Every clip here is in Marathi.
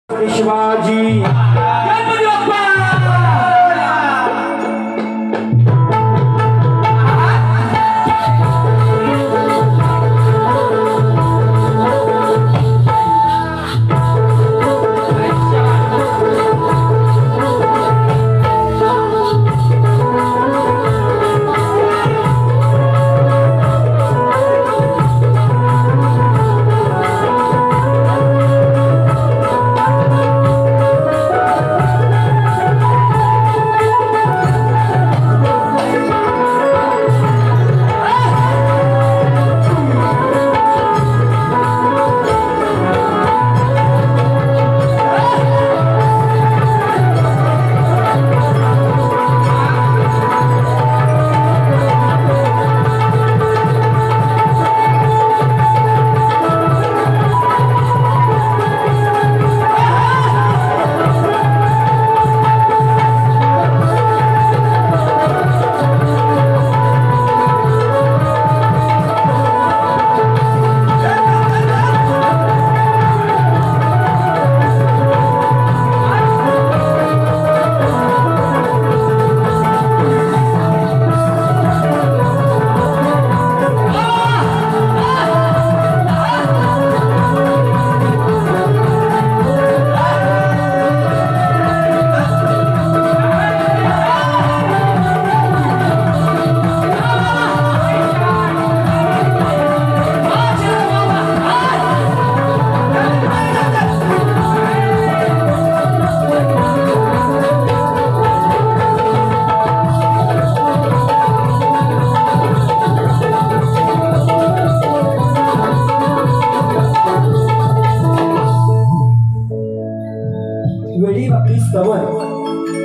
शिवाजी गणपती बाप्पा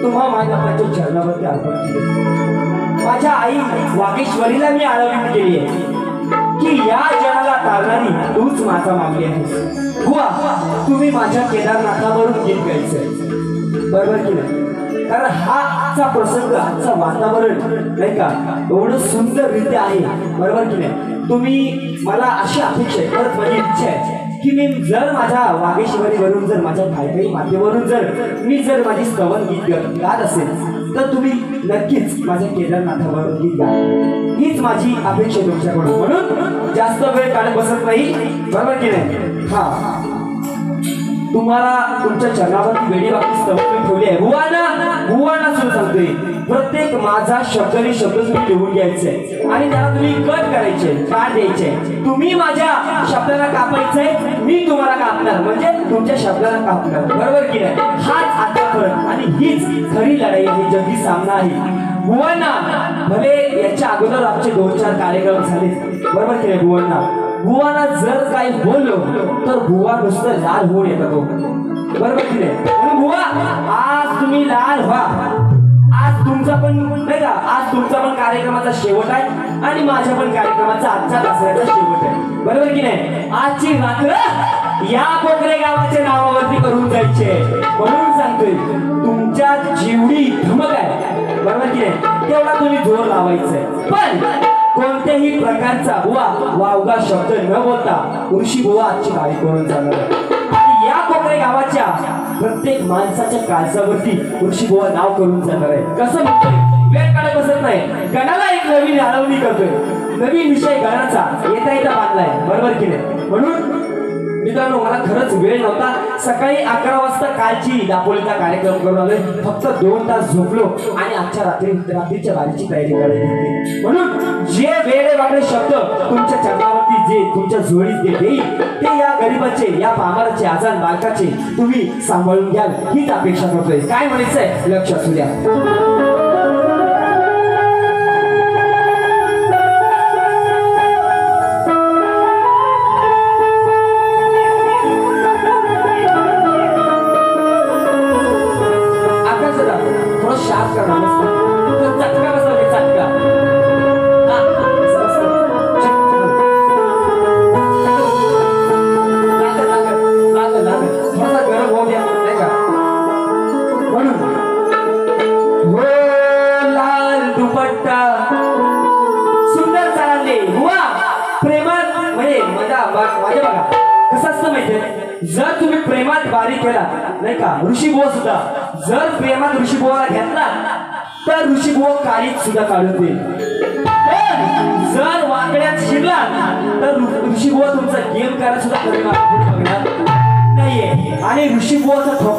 तुम्हा माझ्या बापाच्या चरणावरती अर्पण केले। माझ्या आई वागेश्वरीला मी आळवणी केली आहे की या जगाला तारणारी तूच माझा मागली आहेस। बुवा तुम्ही माझ्या केदारनाथावरून गीत गायचं बरोबर की नाही? कारण हा आजचा प्रसंग आजचा वातावरण नाही का एवढं सुंदररित्या आहे बरोबर की नाही? तुम्ही मला अशी अपेक्षा आहे परत माझी इच्छा आहे की मी जर माझ्या वागेश्वरीवरून जर माझ्या काही मातेवरून जर माझी स्तवन गीत गात असेल तर तुम्ही नक्कीच माझ्या केदारनाथावरून गीत गा। हीच माझी अपेक्षा तुमच्याकडून, म्हणून जास्त वेळ काढत बसत नाही बरोबर की नाही? हा तुम्हाला तुमच्या चरणावरती वेळी बाबतीत स्तवन ठेवली आहे। बुवाना सुरू सांगतोय प्रत्येक माझा शब्दनी शब्द तुम्ही लिहून घ्यायचे आणि त्याला तुम्ही कट करायचे काट द्यायचे। तुम्ही माझ्या शब्दाला कापायचंय, मी तुम्हाला कापणार म्हणजे तुमच्या शब्दाला कापणार बरोबर की नाही? हाच आता फरक आणि हीच खरी लढाई आहे, जंगी सामना आहे। बुवांना भले याच्या अगोदर आमचे 2-4 कार्यक्रम झाले बरोबर की नाही? बुवांना जर काही बोललो तर बुवा नुसतं लाल होऊन येतात बरोबर की नाही? म्हणून बुवा आज तुम्ही लाल व्हा। आज तुमचा पण नाही का, आज तुमचा पण कार्यक्रमाचा शेवट आहे आणि माझ्या पण कार्यक्रमाचा आजचा दसऱ्याचा शेवट आहे बरोबर की नाही? आजची रात्र या कोकरे गावाच्या नावावरती करून जायचे, म्हणून सांगतोय तुमच्या जेवढी धमक आहे बरोबर की नाही तेवढा तुम्ही जोर लावायचंय, पण कोणत्याही प्रकारचा बुवा वावगा शब्द न बोलता ऋषी बुवा आजची गाडी करून जाणार आणि या कोकरे गावाच्या प्रत्येक माणसाच्या काळजावरती ऋषी बुवा नाव करून जाणार आहे। कसं म्हणतोय वेळ काढत बसत नाही, गणाला एक नवीन आळवणी करतोय, नवीन विषय गणाचा येता बांधलाय बरोबर की नाही? म्हणून मित्रांनो मला खरंच वेळ नव्हता, सकाळी 11 वाजता कालची दापोलीचा कार्यक्रम करून आलोय, फक्त 2 तास झोपलो आणि आजच्या रात्रीच्या बारीची तयारी करायची होती। म्हणून जे वेळे वाकडे शब्द तुमच्या चरणावरती जे तुमच्या जोडीत देईल ते या गरीबाचे या पामाराचे आजान बालकाचे तुम्ही सांभाळून घ्याल हीच अपेक्षा करतोय। काय म्हणायचंय लक्ष असू द्या। गरम हो गया, असतं माहितीये जर तुम्ही प्रेमात बारीक केला नाही का ऋषीबुवा सुद्धा जर प्रेमात ऋषीबुवाला घेतला तर ऋषीबुवा काळीच सुद्धा काढून देईल जर वाकड्यात शिरला तर ऋषीबुवा तुमचा गेम करायला सुद्धा बघणार नाहीये आणि ऋषीबुवाचा